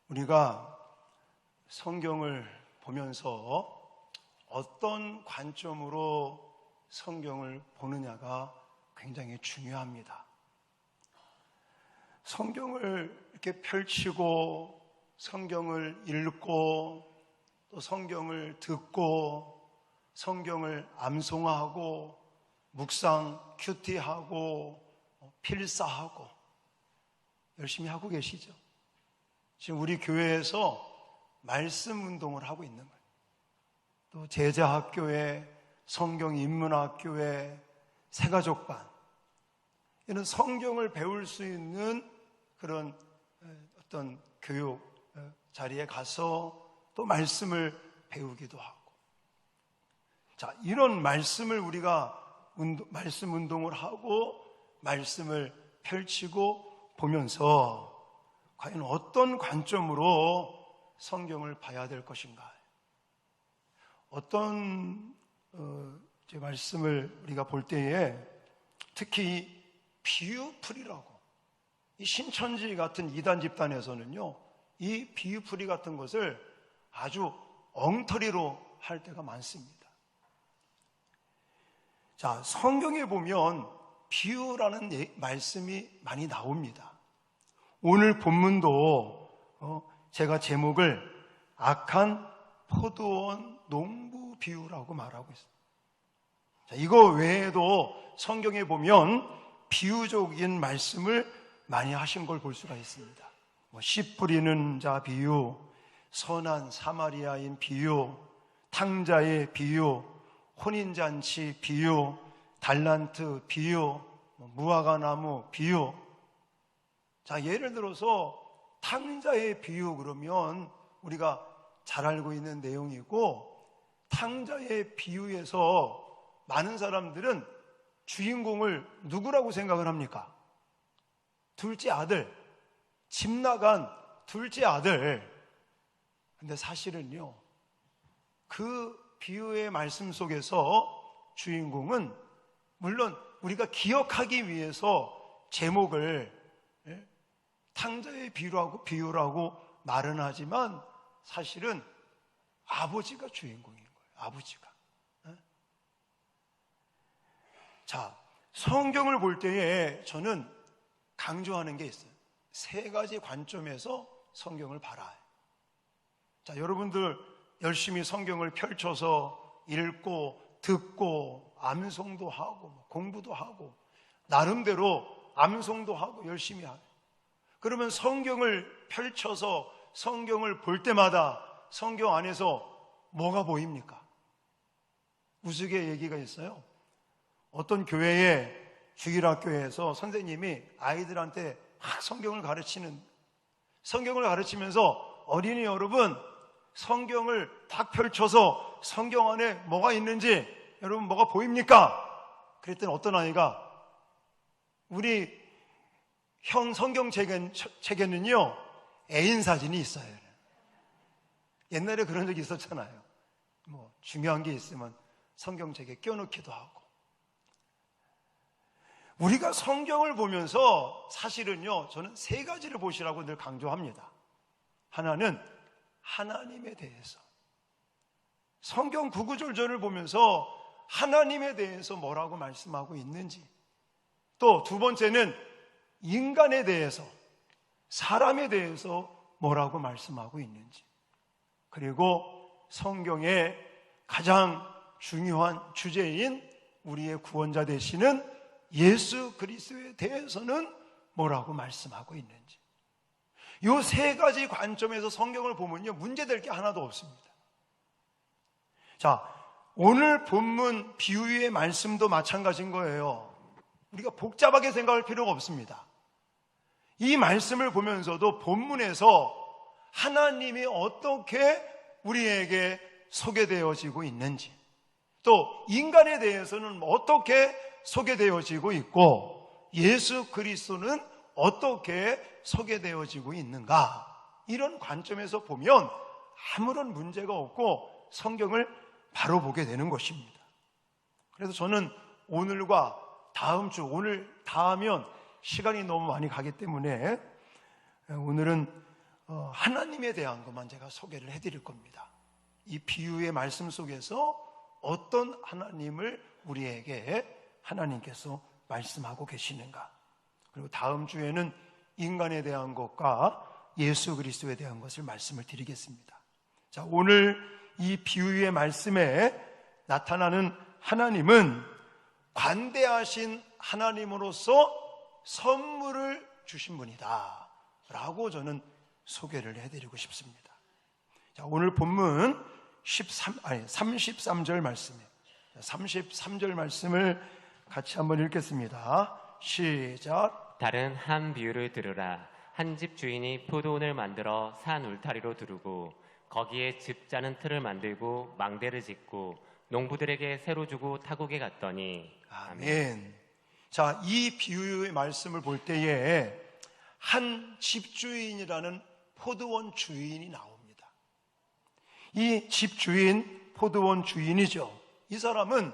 우리가 성경을 보면서 어떤 관점으로 성경을 보느냐가 굉장히 중요합니다. 성경을 이렇게 펼치고 성경을 읽고 또 성경을 듣고 성경을 암송하고 묵상 큐티하고 필사하고 열심히 하고 계시죠? 지금 우리 교회에서 말씀 운동을 하고 있는 거예요. 또 제자학교에 성경 인문학교에 새가족반, 이런 성경을 배울 수 있는 그런 어떤 교육 자리에 가서 또 말씀을 배우기도 하고, 자, 이런 말씀을 우리가 말씀 운동을 하고 말씀을 펼치고 보면서 과연 어떤 관점으로 성경을 봐야 될 것인가? 어떤 말씀을 우리가 볼 때에 특히 비유풀이라고, 이 신천지 같은 이단 집단에서는요, 이 비유풀이 같은 것을 아주 엉터리로 할 때가 많습니다. 자, 성경에 보면 비유라는 말씀이 많이 나옵니다. 오늘 본문도 제가 제목을 악한 포도원 농부 비유라고 말하고 있습니다. 자, 이거 외에도 성경에 보면 비유적인 말씀을 많이 하신 걸 볼 수가 있습니다. 씨 뿌리는 자 비유, 선한 사마리아인 비유, 탕자의 비유, 혼인잔치 비유, 달란트 비유, 무화과나무 비유. 자, 예를 들어서 탕자의 비유 그러면 우리가 잘 알고 있는 내용이고, 탕자의 비유에서 많은 사람들은 주인공을 누구라고 생각을 합니까? 둘째 아들, 집 나간 둘째 아들. 근데 사실은요, 그 비유의 말씀 속에서 주인공은 물론 우리가 기억하기 위해서 제목을 탕자의 비유라고 말은 하지만 사실은 아버지가 주인공인 거예요. 아버지가. 자, 성경을 볼 때에 저는 강조하는 게 있어요. 세 가지 관점에서 성경을 봐라. 자, 여러분들 열심히 성경을 펼쳐서 읽고 듣고 암송도 하고 공부도 하고 나름대로 암송도 하고 열심히 하고, 그러면 성경을 펼쳐서 성경을 볼 때마다 성경 안에서 뭐가 보입니까? 우스개 얘기가 있어요. 어떤 교회에 주일학교에서 선생님이 아이들한테 막 성경을 가르치면서 어린이 여러분, 성경을 딱 펼쳐서 성경 안에 뭐가 있는지 여러분 뭐가 보입니까? 그랬더니 어떤 아이가, 우리 형 성경책에는요 애인 사진이 있어요. 옛날에 그런 적이 있었잖아요. 중요한 게 있으면 성경책에 껴놓기도 하고. 우리가 성경을 보면서 사실은요, 저는 세 가지를 보시라고 늘 강조합니다. 하나는 하나님에 대해서, 성경 구구절절을 보면서 하나님에 대해서 뭐라고 말씀하고 있는지, 또 두 번째는 인간에 대해서, 사람에 대해서 뭐라고 말씀하고 있는지, 그리고 성경의 가장 중요한 주제인 우리의 구원자 되시는 예수 그리스도에 대해서는 뭐라고 말씀하고 있는지, 이 세 가지 관점에서 성경을 보면요, 문제될 게 하나도 없습니다. 자, 오늘 본문 비유의 말씀도 마찬가지인 거예요. 우리가 복잡하게 생각할 필요가 없습니다. 이 말씀을 보면서도 본문에서 하나님이 어떻게 우리에게 소개되어지고 있는지, 또 인간에 대해서는 어떻게 소개되어지고 있고, 예수 그리스도는 어떻게 소개되어지고 있는가, 이런 관점에서 보면 아무런 문제가 없고 성경을 바로 보게 되는 것입니다. 그래서 저는 오늘과 다음 주, 오늘 다 하면 시간이 너무 많이 가기 때문에 오늘은 하나님에 대한 것만 제가 소개를 해드릴 겁니다. 이 비유의 말씀 속에서 어떤 하나님을 우리에게 하나님께서 말씀하고 계시는가, 그리고 다음 주에는 인간에 대한 것과 예수 그리스도에 대한 것을 말씀을 드리겠습니다. 자, 오늘 이 비유의 말씀에 나타나는 하나님은 관대하신 하나님으로서 선물을 주신 분이다 라고 저는 소개를 해드리고 싶습니다. 자, 오늘 본문 33절 말씀이에요. 33절 말씀을 같이 한번 읽겠습니다. 시작. 다른 한 비유를 들으라. 한 집 주인이 포도원을 만들어 산 울타리로 두르고 거기에 집 짜는 틀을 만들고 망대를 짓고 농부들에게 새로 주고 타국에 갔더니. 아멘. 자, 이 비유의 말씀을 볼 때에 한 집주인이라는 포도원 주인이 나옵니다. 이 집주인, 포도원 주인이죠. 이 사람은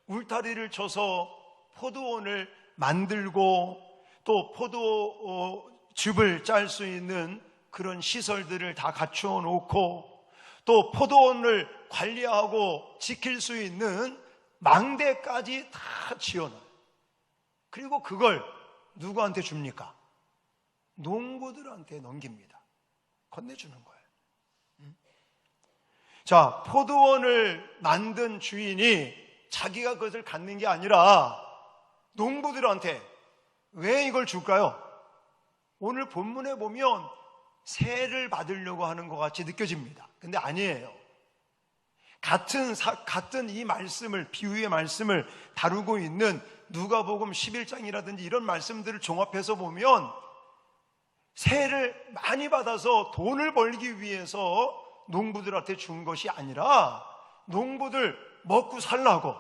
울타리를 쳐서 포도원을 만들고 또 포도즙을 짤 수 있는 그런 시설들을 다 갖추어 놓고 또 포도원을 관리하고 지킬 수 있는 망대까지 다 지어놔요. 그리고 그걸 누구한테 줍니까? 농부들한테 넘깁니다. 건네주는 거예요. 자, 포도원을 만든 주인이 자기가 그것을 갖는 게 아니라 농부들한테 왜 이걸 줄까요? 오늘 본문에 보면 세를 받으려고 하는 것 같이 느껴집니다. 근데 아니에요. 같은 이 말씀을, 비유의 말씀을 다루고 있는 누가복음 11장이라든지 이런 말씀들을 종합해서 보면 세를 많이 받아서 돈을 벌기 위해서 농부들한테 준 것이 아니라 농부들 먹고 살라고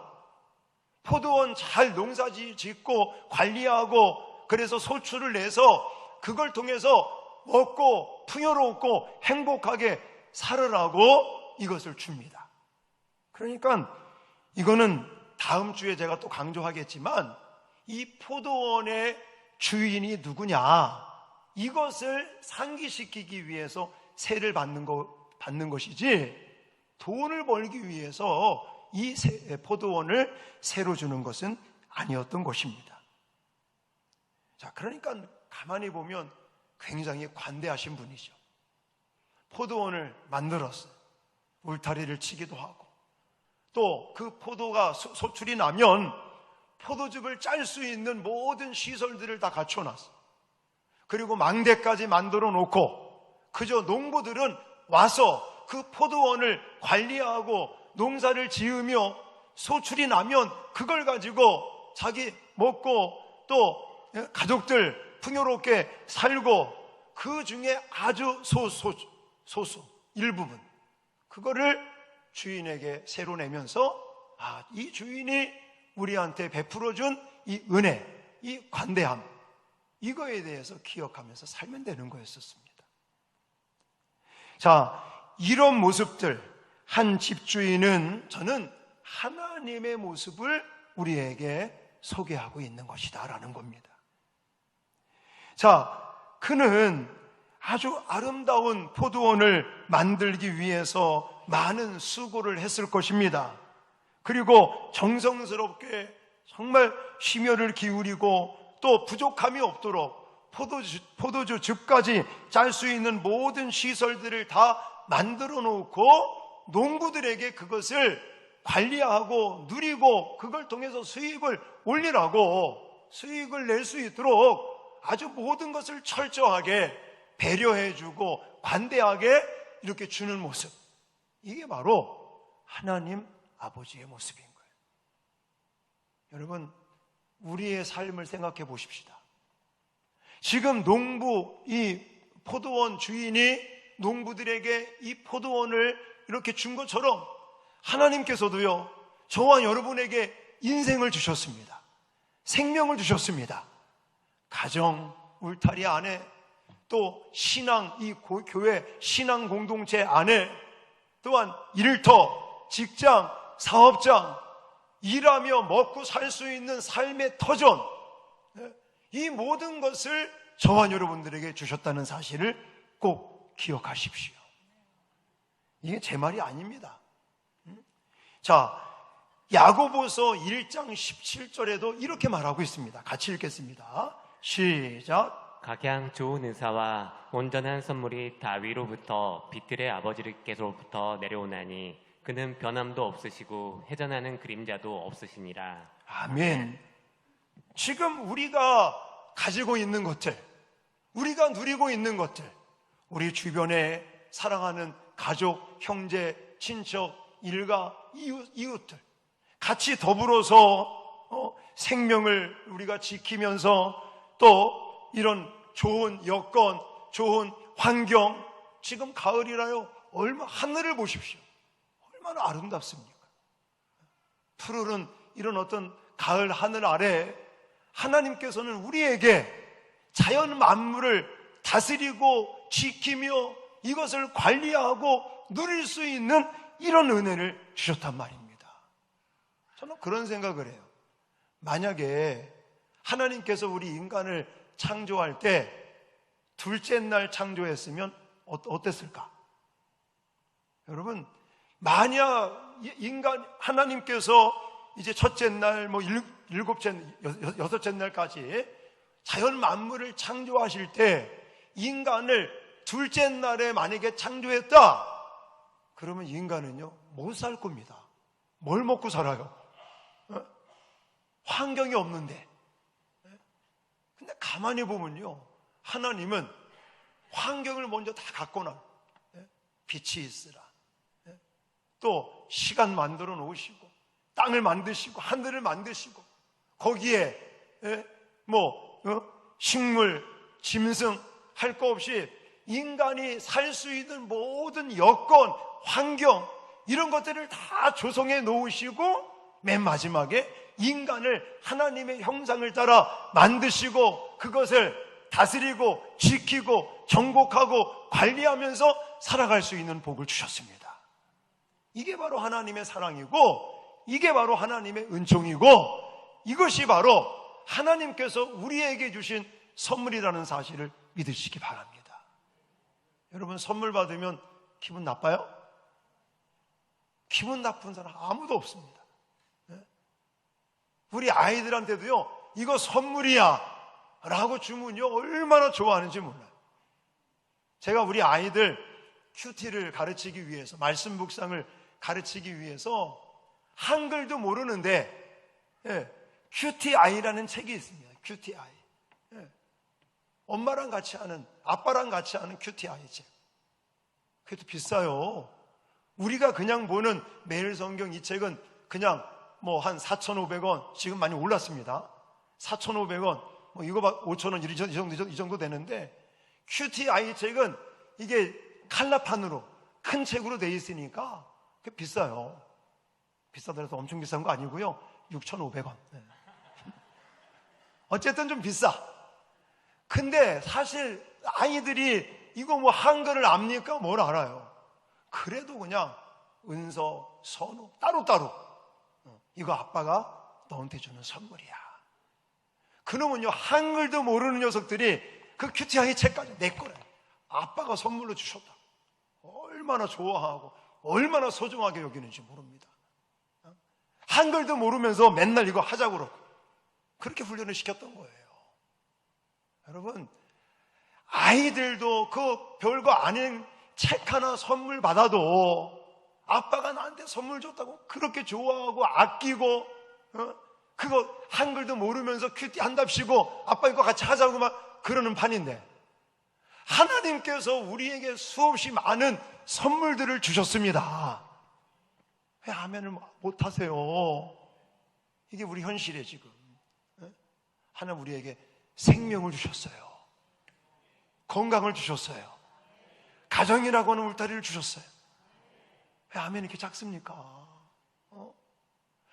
포도원 잘 농사 짓고 관리하고 그래서 소출을 내서 그걸 통해서 먹고 풍요롭고 행복하게 살으라고 이것을 줍니다. 그러니까 이거는 다음 주에 제가 또 강조하겠지만 이 포도원의 주인이 누구냐, 이것을 상기시키기 위해서 세를 받는 것이지 돈을 벌기 위해서 이 포도원을 새로 주는 것은 아니었던 것입니다. 자, 그러니까 가만히 보면 굉장히 관대하신 분이죠. 포도원을 만들었어요. 울타리를 치기도 하고 또 그 포도가 소출이 나면 포도즙을 짤 수 있는 모든 시설들을 다 갖춰놨어요. 그리고 망대까지 만들어 놓고 그저 농부들은 와서 그 포도원을 관리하고 농사를 지으며 소출이 나면 그걸 가지고 자기 먹고 또 가족들 풍요롭게 살고 그 중에 아주 소수 일부분 그거를 주인에게 새로 내면서 이 주인이 우리한테 베풀어준 이 은혜, 이 관대함, 이거에 대해서 기억하면서 살면 되는 거였었습니다. 자, 이런 모습들, 한 집주인은 저는 하나님의 모습을 우리에게 소개하고 있는 것이다 라는 겁니다. 자, 그는 아주 아름다운 포도원을 만들기 위해서 많은 수고를 했을 것입니다. 그리고 정성스럽게 정말 심혈을 기울이고 또 부족함이 없도록 포도주즙까지 짤 수 있는 모든 시설들을 다 만들어 놓고 농부들에게 그것을 관리하고 누리고 그걸 통해서 수익을 올리라고, 수익을 낼 수 있도록 아주 모든 것을 철저하게 배려해주고 관대하게 이렇게 주는 모습, 이게 바로 하나님 아버지의 모습인 거예요. 여러분, 우리의 삶을 생각해 보십시다. 지금 이 포도원 주인이 농부들에게 이 포도원을 이렇게 준 것처럼 하나님께서도요, 저와 여러분에게 인생을 주셨습니다. 생명을 주셨습니다. 가정, 울타리 안에, 또 신앙, 이 교회 신앙 공동체 안에, 또한 일터, 직장, 사업장, 일하며 먹고 살 수 있는 삶의 터전, 이 모든 것을 저와 여러분들에게 주셨다는 사실을 꼭 기억하십시오. 이게 제 말이 아닙니다. 자, 야고보서 1장 17절에도 이렇게 말하고 있습니다. 같이 읽겠습니다. 시작. 각양 좋은 은사와 온전한 선물이 다 위로부터 빛들의 아버지께로부터 내려오나니 그는 변함도 없으시고 회전하는 그림자도 없으시니라. 아멘. 지금 우리가 가지고 있는 것들, 우리가 누리고 있는 것들, 우리 주변에 사랑하는 가족, 형제, 친척, 일가, 이웃들 같이 더불어서 생명을 우리가 지키면서 또 이런 좋은 여건, 좋은 환경, 지금 가을이라요. 하늘을 보십시오. 얼마나 아름답습니까? 푸르른 이런 어떤 가을 하늘 아래 하나님께서는 우리에게 자연 만물을 다스리고 지키며 이것을 관리하고 누릴 수 있는 이런 은혜를 주셨단 말입니다. 저는 그런 생각을 해요. 만약에 하나님께서 우리 인간을 창조할 때 둘째 날 창조했으면 어땠을까? 여러분, 만약 하나님께서 이제 첫째 날, 여섯째 날까지 자연 만물을 창조하실 때 인간을 둘째 날에 만약에 창조했다, 그러면 인간은요 못 살 겁니다. 뭘 먹고 살아요? 환경이 없는데. 근데 가만히 보면요, 하나님은 환경을 먼저 다 갖고 나. 빛이 있으라. 또 시간 만들어 놓으시고 땅을 만드시고 하늘을 만드시고 거기에 식물, 짐승 할 거 없이 인간이 살 수 있는 모든 여건, 환경 이런 것들을 다 조성해 놓으시고 맨 마지막에 인간을 하나님의 형상을 따라 만드시고 그것을 다스리고 지키고 정복하고 관리하면서 살아갈 수 있는 복을 주셨습니다. 이게 바로 하나님의 사랑이고 이게 바로 하나님의 은총이고 이것이 바로 하나님께서 우리에게 주신 선물이라는 사실을 믿으시기 바랍니다. 여러분, 선물 받으면 기분 나빠요? 기분 나쁜 사람 아무도 없습니다. 우리 아이들한테도요, 이거 선물이야 라고 주면요 얼마나 좋아하는지 몰라요. 제가 우리 아이들 큐티를 가르치기 위해서, 말씀 묵상을 가르치기 위해서 한글도 모르는데 큐티 아이라는 책이 있습니다. 큐티 아이. 엄마랑 같이 하는, 아빠랑 같이 하는 큐티 아이 책. 그래도 비싸요. 우리가 그냥 보는 매일 성경 이 책은 그냥 한 4,500원, 지금 많이 올랐습니다. 4,500원, 이거 5,000원 이 정도 되는데 큐티 아이 책은 이게 칼라판으로 큰 책으로 돼 있으니까 그게 비싸요. 비싸더라도 엄청 비싼 거 아니고요. 6,500원. 어쨌든 좀 비싸. 근데 사실 아이들이 이거 한글을 압니까? 뭘 알아요. 그래도 그냥 은서, 선호 따로따로 이거 아빠가 너한테 주는 선물이야. 그러면요 한글도 모르는 녀석들이 그 큐티아이 책까지 내 거래. 아빠가 선물로 주셨다. 얼마나 좋아하고 얼마나 소중하게 여기는지 모릅니다. 한글도 모르면서 맨날 이거 하자고 그러고 그렇게 훈련을 시켰던 거예요. 여러분, 아이들도 그 별거 아닌 책 하나 선물 받아도 아빠가 나한테 선물 줬다고 그렇게 좋아하고 아끼고 그거 한글도 모르면서 큐티 한답시고 아빠 이거 같이 하자고 막 그러는 판인데 하나님께서 우리에게 수없이 많은 선물들을 주셨습니다. 왜 아멘을 못하세요? 이게 우리 현실이에요. 지금 하나님 우리에게 생명을 주셨어요. 건강을 주셨어요. 가정이라고 하는 울타리를 주셨어요. 왜 아멘이 이렇게 작습니까?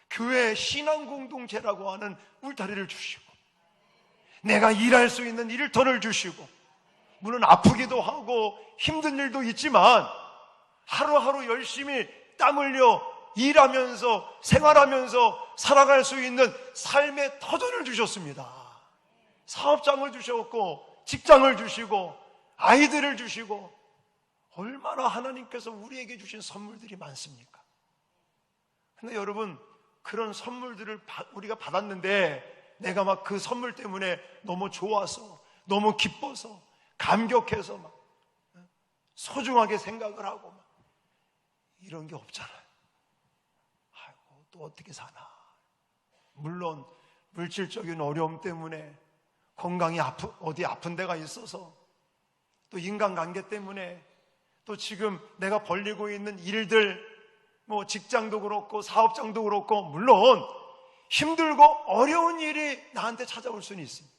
교회 신앙공동체라고 하는 울타리를 주시고 내가 일할 수 있는 일터를 주시고 물론 아프기도 하고 힘든 일도 있지만 하루하루 열심히 땀 흘려 일하면서 생활하면서 살아갈 수 있는 삶의 터전을 주셨습니다. 사업장을 주셨고 직장을 주시고 아이들을 주시고 얼마나 하나님께서 우리에게 주신 선물들이 많습니까? 근데 여러분, 그런 선물들을 우리가 받았는데 내가 막 그 선물 때문에 너무 좋아서, 너무 기뻐서, 감격해서 막 소중하게 생각을 하고 막 이런 게 없잖아요. 아이고, 또 어떻게 사나. 물론 물질적인 어려움 때문에, 건강이 어디 아픈 데가 있어서, 또 인간관계 때문에, 또 지금 내가 벌리고 있는 일들, 뭐 직장도 그렇고 사업장도 그렇고, 물론 힘들고 어려운 일이 나한테 찾아올 수는 있습니다.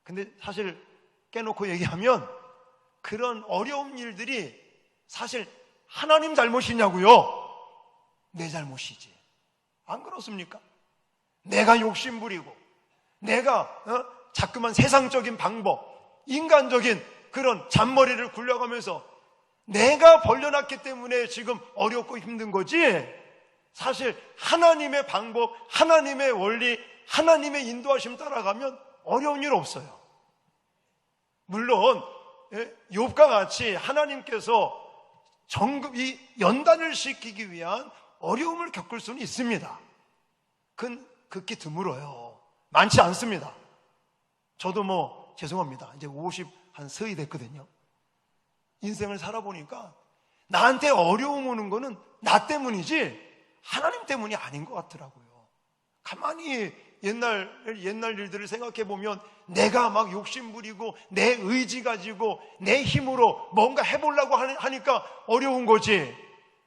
근데 사실 깨놓고 얘기하면 그런 어려운 일들이 사실 하나님 잘못이냐고요? 내 잘못이지. 안 그렇습니까? 내가 욕심부리고, 내가 자꾸만 세상적인 방법, 인간적인 그런 잔머리를 굴려가면서 내가 벌려놨기 때문에 지금 어렵고 힘든 거지, 사실 하나님의 방법, 하나님의 원리, 하나님의 인도하심 따라가면 어려운 일 없어요. 물론 욥과 같이 하나님께서 이 연단을 시키기 위한 어려움을 겪을 수는 있습니다. 그건 극히 드물어요. 많지 않습니다. 저도 뭐 죄송합니다. 이제 50한 서이 됐거든요. 인생을 살아보니까 나한테 어려움 오는 거는 나 때문이지 하나님 때문이 아닌 것 같더라고요. 가만히 옛날 일들을 생각해 보면 내가 막 욕심부리고 내 의지 가지고 내 힘으로 뭔가 해보려고 하니까 어려운 거지,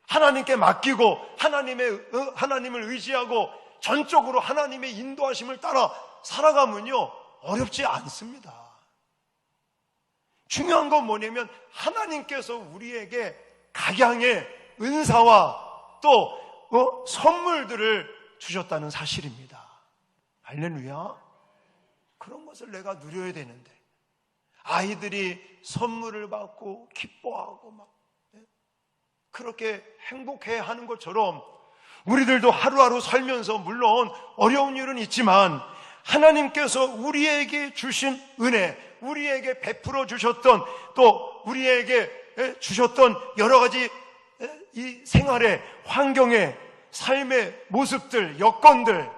하나님께 맡기고 하나님을 의지하고 전적으로 하나님의 인도하심을 따라 살아가면요 어렵지 않습니다. 중요한 건 뭐냐면 하나님께서 우리에게 각양의 은사와 또 선물들을 주셨다는 사실입니다. 할렐루야. 그런 것을 내가 누려야 되는데, 아이들이 선물을 받고 기뻐하고 막 그렇게 행복해 하는 것처럼 우리들도 하루하루 살면서 물론 어려운 일은 있지만 하나님께서 우리에게 주신 은혜, 우리에게 베풀어 주셨던, 또 우리에게 주셨던 여러 가지 이 생활의 환경의 삶의 모습들, 여건들,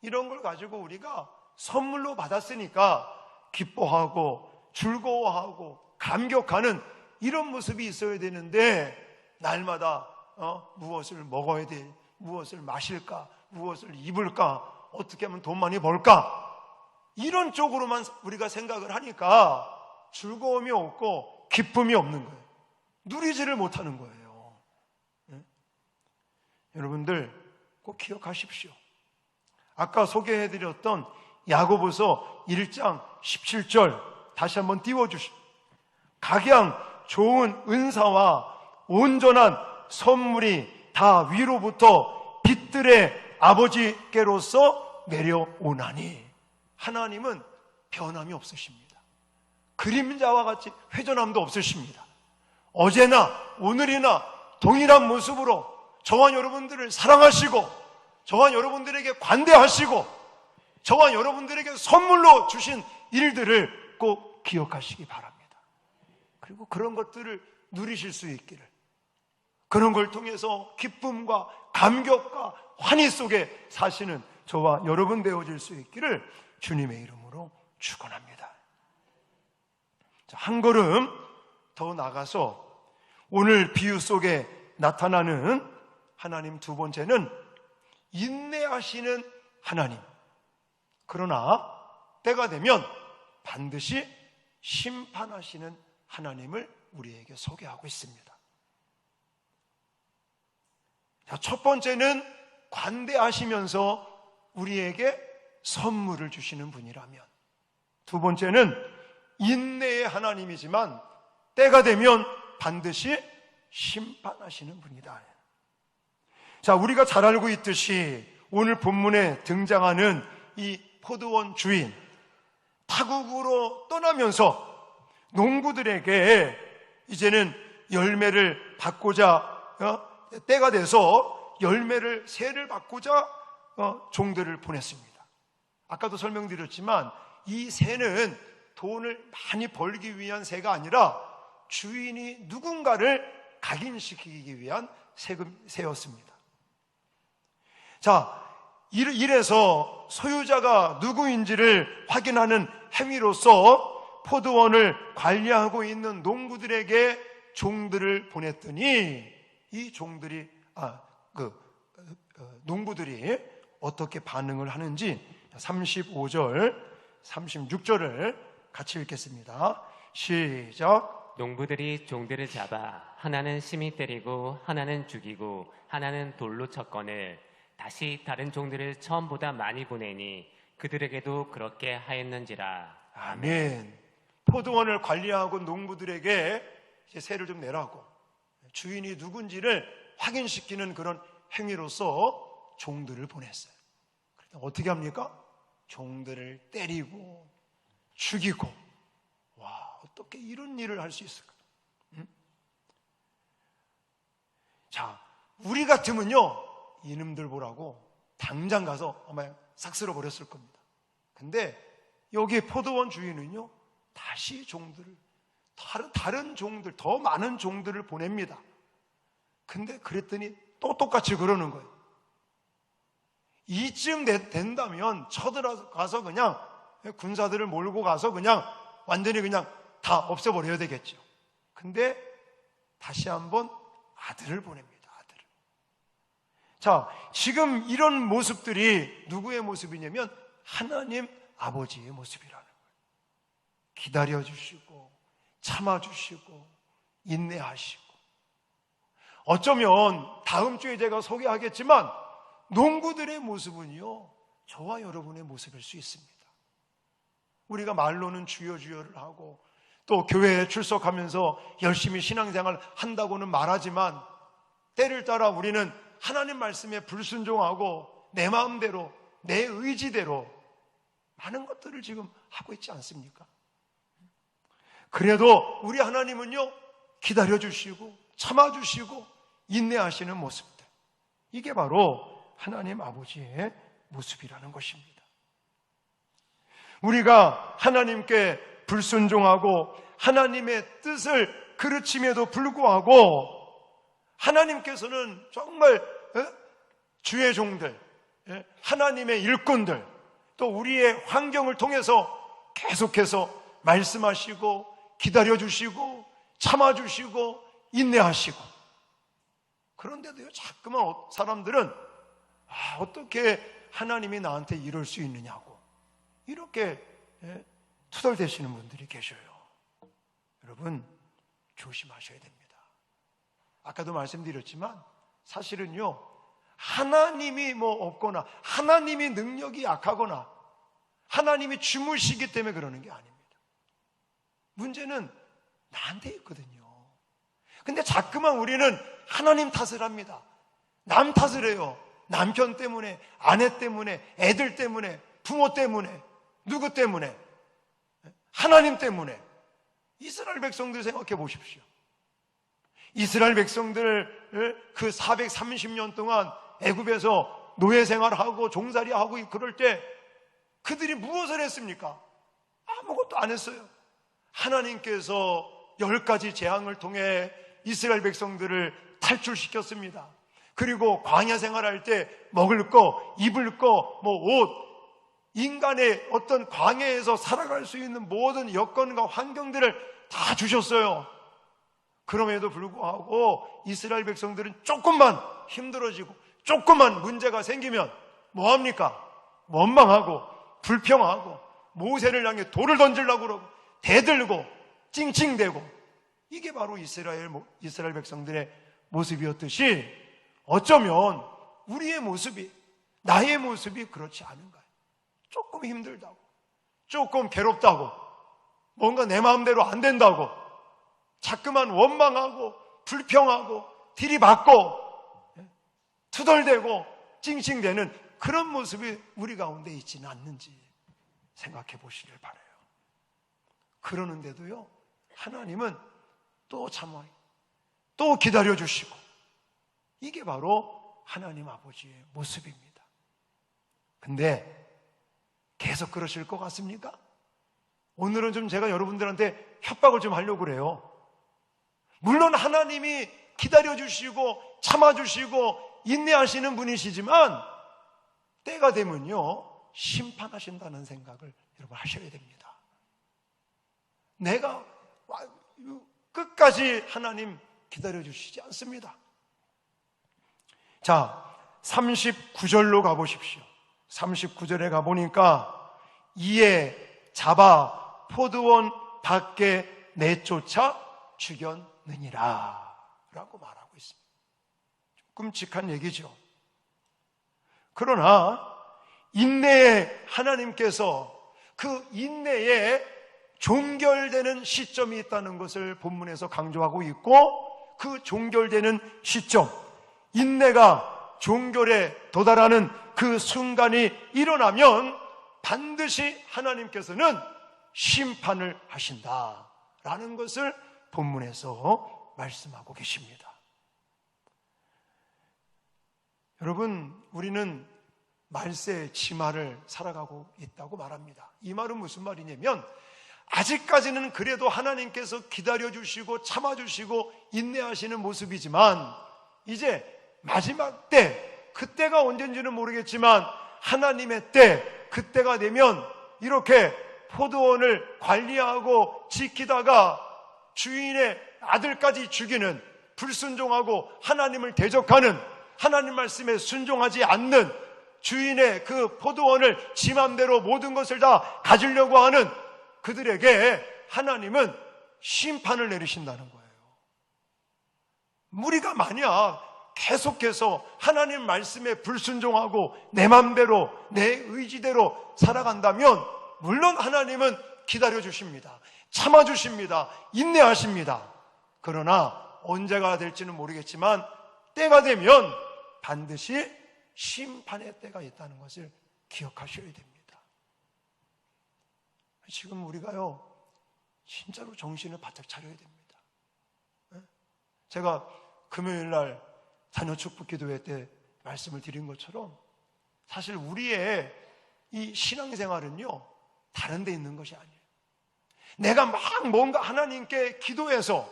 이런 걸 가지고 우리가 선물로 받았으니까 기뻐하고 즐거워하고 감격하는 이런 모습이 있어야 되는데, 날마다 무엇을 먹어야 돼, 무엇을 마실까, 무엇을 입을까, 어떻게 하면 돈 많이 벌까, 이런 쪽으로만 우리가 생각을 하니까 즐거움이 없고 기쁨이 없는 거예요. 누리지를 못하는 거예요. 여러분들 꼭 기억하십시오. 아까 소개해드렸던 야고보서 1장 17절 다시 한번 띄워주십시오. 각양 좋은 은사와 온전한 선물이 다 위로부터 빛들의 아버지께로서 내려오나니. 하나님은 변함이 없으십니다. 그림자와 같이 회전함도 없으십니다. 어제나 오늘이나 동일한 모습으로 저와 여러분들을 사랑하시고, 저와 여러분들에게 관대하시고, 저와 여러분들에게 선물로 주신 일들을 꼭 기억하시기 바랍니다. 그리고 그런 것들을 누리실 수 있기를, 그런 걸 통해서 기쁨과 감격과 환희 속에 사시는 저와 여러분 되어질 수 있기를 주님의 이름으로 축원합니다. 한 걸음 더 나가서 오늘 비유 속에 나타나는 하나님 두 번째는 인내하시는 하나님, 그러나 때가 되면 반드시 심판하시는 하나님을 우리에게 소개하고 있습니다. 첫 번째는 관대하시면서 우리에게 선물을 주시는 분이라면, 두 번째는 인내의 하나님이지만 때가 되면 반드시 심판하시는 분이다. 자, 우리가 잘 알고 있듯이 오늘 본문에 등장하는 이 포도원 주인, 타국으로 떠나면서 농부들에게 이제는 열매를 받고자 때가 돼서 새를 받고자 종들을 보냈습니다. 아까도 설명드렸지만 이 새는 돈을 많이 벌기 위한 새가 아니라 주인이 누군가를 각인시키기 위한 새였습니다. 자, 이래서 소유자가 누구인지를 확인하는 행위로서 포도원을 관리하고 있는 농부들에게 종들을 보냈더니 이 종들이 농부들이 어떻게 반응을 하는지 35절, 36절을 같이 읽겠습니다. 시작. 농부들이 종들을 잡아 하나는 심히 때리고 하나는 죽이고 하나는 돌로 쳤거늘 다시 다른 종들을 처음보다 많이 보내니 그들에게도 그렇게 하였는지라. 아멘. 포도원을 관리하고 농부들에게 이제 세를 좀 내라고, 주인이 누군지를 확인시키는 그런 행위로서 종들을 보냈어요. 어떻게 합니까? 종들을 때리고 죽이고. 와, 어떻게 이런 일을 할 수 있을까? 자, 우리 같으면요, 이놈들 보라고 당장 가서 아마 싹 쓸어 버렸을 겁니다. 근데 여기 포도원 주인은요, 다시 종들을, 다른 종들, 더 많은 종들을 보냅니다. 근데 그랬더니 또 똑같이 그러는 거예요. 이쯤 된다면 쳐들어가서 그냥 군사들을 몰고 가서 그냥 완전히 그냥 다 없애버려야 되겠죠. 근데 다시 한번 아들을 보냅니다. 아들을. 자, 지금 이런 모습들이 누구의 모습이냐면 하나님 아버지의 모습이라는 거예요. 기다려주시고 참아주시고 인내하시고. 어쩌면 다음 주에 제가 소개하겠지만 농부들의 모습은요, 저와 여러분의 모습일 수 있습니다. 우리가 말로는 주여 주여를 하고 또 교회에 출석하면서 열심히 신앙생활 한다고는 말하지만 때를 따라 우리는 하나님 말씀에 불순종하고 내 마음대로, 내 의지대로 많은 것들을 지금 하고 있지 않습니까? 그래도 우리 하나님은요, 기다려주시고 참아주시고 인내하시는 모습들, 이게 바로 하나님 아버지의 모습이라는 것입니다. 우리가 하나님께 불순종하고 하나님의 뜻을 그르침에도 불구하고 하나님께서는 정말 주의 종들, 하나님의 일꾼들, 또 우리의 환경을 통해서 계속해서 말씀하시고 기다려주시고 참아주시고 인내하시고, 그런데도요, 자꾸만 사람들은 어떻게 하나님이 나한테 이럴 수 있느냐고 이렇게 투덜대시는 분들이 계셔요. 여러분, 조심하셔야 됩니다. 아까도 말씀드렸지만 사실은요, 하나님이 없거나 하나님이 능력이 약하거나 하나님이 주무시기 때문에 그러는 게 아닙니다. 문제는 나한테 있거든요. 근데 자꾸만 우리는 하나님 탓을 합니다. 남 탓을 해요. 남편 때문에, 아내 때문에, 애들 때문에, 부모 때문에, 누구 때문에, 하나님 때문에. 이스라엘 백성들 생각해 보십시오. 이스라엘 백성들 그 430년 동안 애굽에서 노예 생활하고 종살이하고 그럴 때 그들이 무엇을 했습니까? 아무것도 안 했어요. 하나님께서 10가지 재앙을 통해 이스라엘 백성들을 탈출시켰습니다. 그리고 광야 생활할 때 먹을 거, 입을 거, 옷, 인간의 어떤 광야에서 살아갈 수 있는 모든 여건과 환경들을 다 주셨어요. 그럼에도 불구하고 이스라엘 백성들은 조금만 힘들어지고 조금만 문제가 생기면 뭐합니까? 원망하고 불평하고 모세를 향해 돌을 던지려고 그러고 대들고 찡찡대고. 이게 바로 이스라엘 백성들의 모습이었듯이 어쩌면 우리의 모습이, 나의 모습이 그렇지 않은가요? 조금 힘들다고, 조금 괴롭다고, 뭔가 내 마음대로 안 된다고 자꾸만 원망하고 불평하고 들이받고 투덜대고 찡찡대는 그런 모습이 우리 가운데 있지는 않는지 생각해 보시길 바라요. 그러는데도요, 하나님은 또 참아요. 또 기다려주시고. 이게 바로 하나님 아버지의 모습입니다. 근데 계속 그러실 것 같습니까? 오늘은 좀 제가 여러분들한테 협박을 좀 하려고 그래요. 물론 하나님이 기다려주시고 참아주시고 인내하시는 분이시지만 때가 되면요 심판하신다는 생각을 여러분 하셔야 됩니다. 내가 끝까지 하나님 기다려주시지 않습니다. 자, 39절로 가보십시오. 39절에 가보니까 이에 잡아 포도원 밖에 내쫓아 죽였느니라 라고 말하고 있습니다. 좀 끔찍한 얘기죠. 그러나 인내에 하나님께서 그 인내에 종결되는 시점이 있다는 것을 본문에서 강조하고 있고, 그 종결되는 시점, 인내가 종결에 도달하는 그 순간이 일어나면 반드시 하나님께서는 심판을 하신다라는 것을 본문에서 말씀하고 계십니다. 여러분, 우리는 말세 지말을 살아가고 있다고 말합니다. 이 말은 무슨 말이냐면, 아직까지는 그래도 하나님께서 기다려주시고 참아주시고 인내하시는 모습이지만 이제 마지막 때, 그때가 언젠지는 모르겠지만 하나님의 때, 그때가 되면 이렇게 포도원을 관리하고 지키다가 주인의 아들까지 죽이는, 불순종하고 하나님을 대적하는, 하나님 말씀에 순종하지 않는, 주인의 그 포도원을 지 맘대로 모든 것을 다 가지려고 하는 그들에게 하나님은 심판을 내리신다는 거예요. 우리가 만약 계속해서 하나님 말씀에 불순종하고 내 맘대로 내 의지대로 살아간다면 물론 하나님은 기다려주십니다. 참아주십니다. 인내하십니다. 그러나 언제가 될지는 모르겠지만 때가 되면 반드시 심판의 때가 있다는 것을 기억하셔야 됩니다. 지금 우리가요 진짜로 정신을 바짝 차려야 됩니다. 제가 금요일날 자녀 축복 기도회 때 말씀을 드린 것처럼 사실 우리의 이 신앙생활은요 다른 데 있는 것이 아니에요. 내가 막 뭔가 하나님께 기도해서,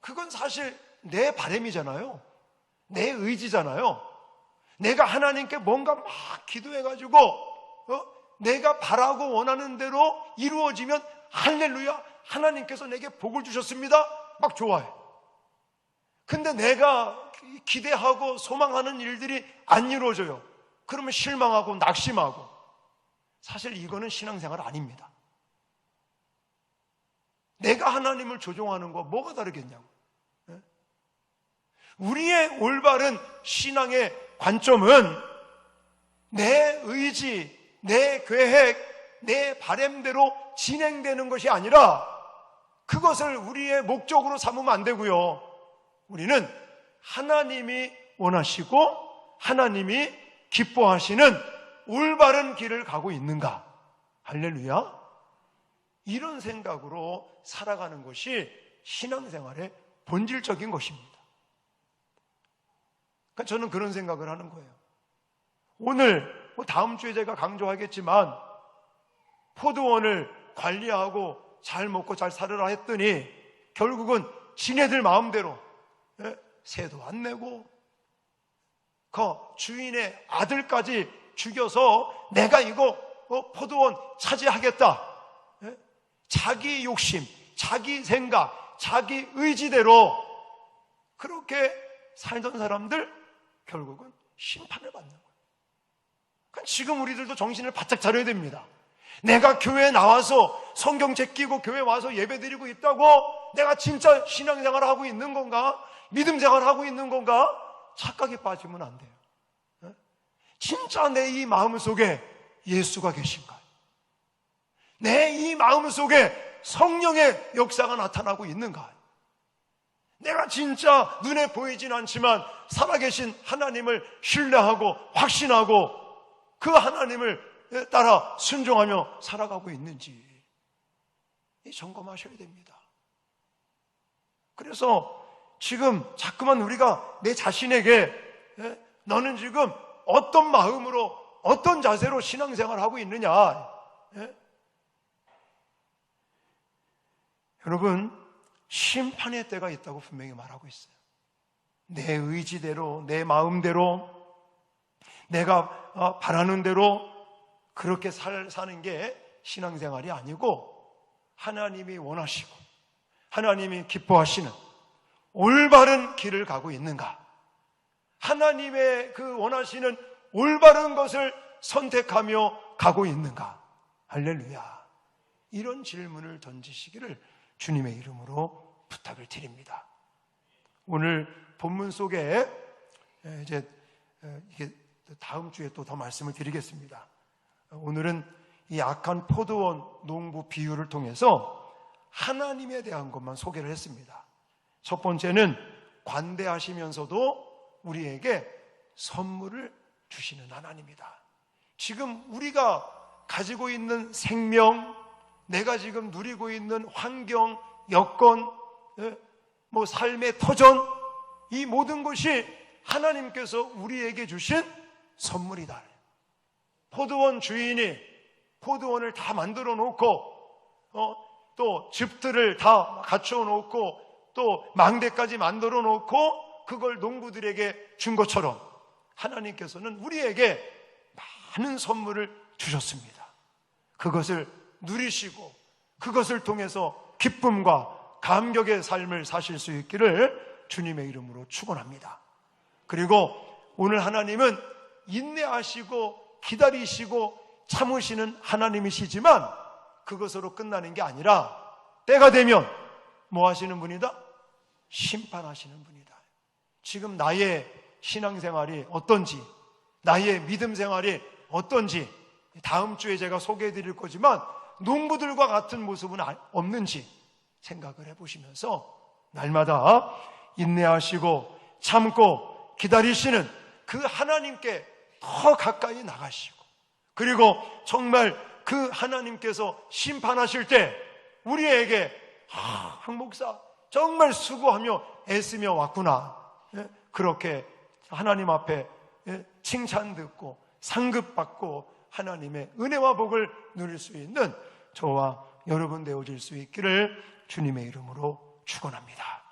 그건 사실 내 바람이잖아요. 내 의지잖아요. 내가 하나님께 뭔가 막 기도해가지고 내가 바라고 원하는 대로 이루어지면 할렐루야, 하나님께서 내게 복을 주셨습니다, 막 좋아해. 근데 내가 기대하고 소망하는 일들이 안 이루어져요. 그러면 실망하고 낙심하고. 사실 이거는 신앙생활 아닙니다. 내가 하나님을 조종하는 거 뭐가 다르겠냐고. 우리의 올바른 신앙의 관점은 내 의지, 내 계획, 내 바람대로 진행되는 것이 아니라 그것을 우리의 목적으로 삼으면 안 되고요. 우리는 하나님이 원하시고 하나님이 기뻐하시는 올바른 길을 가고 있는가? 할렐루야. 이런 생각으로 살아가는 것이 신앙생활의 본질적인 것입니다. 그러니까 저는 그런 생각을 하는 거예요. 오늘 다음 주에 제가 강조하겠지만 포도원을 관리하고 잘 먹고 잘 살으라 했더니 결국은 지네들 마음대로 세도 안 내고 그 주인의 아들까지 죽여서 내가 이거 포도원 차지하겠다, 자기 욕심, 자기 생각, 자기 의지대로 그렇게 살던 사람들 결국은 심판을 받는 거예요. 그러니까 지금 우리들도 정신을 바짝 차려야 됩니다. 내가 교회에 나와서 성경 제끼고 교회 와서 예배 드리고 있다고 내가 진짜 신앙생활을 하고 있는 건가? 믿음 생활을 하고 있는 건가? 착각에 빠지면 안 돼요. 진짜 내 이 마음 속에 예수가 계신가? 내 이 마음 속에 성령의 역사가 나타나고 있는가? 내가 진짜 눈에 보이진 않지만 살아계신 하나님을 신뢰하고 확신하고 그 하나님을 따라 순종하며 살아가고 있는지 점검하셔야 됩니다. 그래서 지금 자꾸만 우리가 내 자신에게 너는 지금 어떤 마음으로 어떤 자세로 신앙생활을 하고 있느냐, 여러분 심판의 때가 있다고 분명히 말하고 있어요. 내 의지대로, 내 마음대로, 내가 바라는 대로 그렇게 사는 게 신앙생활이 아니고, 하나님이 원하시고 하나님이 기뻐하시는 올바른 길을 가고 있는가, 하나님의 그 원하시는 올바른 것을 선택하며 가고 있는가. 할렐루야. 이런 질문을 던지시기를 주님의 이름으로 부탁을 드립니다. 오늘 본문 속에 이제 이게 다음 주에 또 더 말씀을 드리겠습니다. 오늘은 이 악한 포도원 농부 비유를 통해서 하나님에 대한 것만 소개를 했습니다. 첫 번째는 관대하시면서도 우리에게 선물을 주시는 하나님이다. 지금 우리가 가지고 있는 생명, 내가 지금 누리고 있는 환경, 여건, 삶의 터전, 이 모든 것이 하나님께서 우리에게 주신 선물이다. 포도원 주인이 포도원을 다 만들어 놓고 또 즙들을 다 갖춰 놓고 또 망대까지 만들어 놓고 그걸 농부들에게 준 것처럼 하나님께서는 우리에게 많은 선물을 주셨습니다. 그것을 누리시고 그것을 통해서 기쁨과 감격의 삶을 사실 수 있기를 주님의 이름으로 축원합니다. 그리고 오늘 하나님은 인내하시고 기다리시고 참으시는 하나님이시지만 그것으로 끝나는 게 아니라 때가 되면 뭐 하시는 분이다? 심판하시는 분이다. 지금 나의 신앙생활이 어떤지, 나의 믿음 생활이 어떤지 다음 주에 제가 소개해 드릴 거지만 농부들과 같은 모습은 없는지 생각을 해보시면서 날마다 인내하시고 참고 기다리시는 그 하나님께 더 가까이 나가시고, 그리고 정말 그 하나님께서 심판하실 때 우리에게 한 목사 정말 수고하며 애쓰며 왔구나, 그렇게 하나님 앞에 칭찬 듣고 상급받고 하나님의 은혜와 복을 누릴 수 있는 저와 여러분 되어질 수 있기를 주님의 이름으로 축원합니다.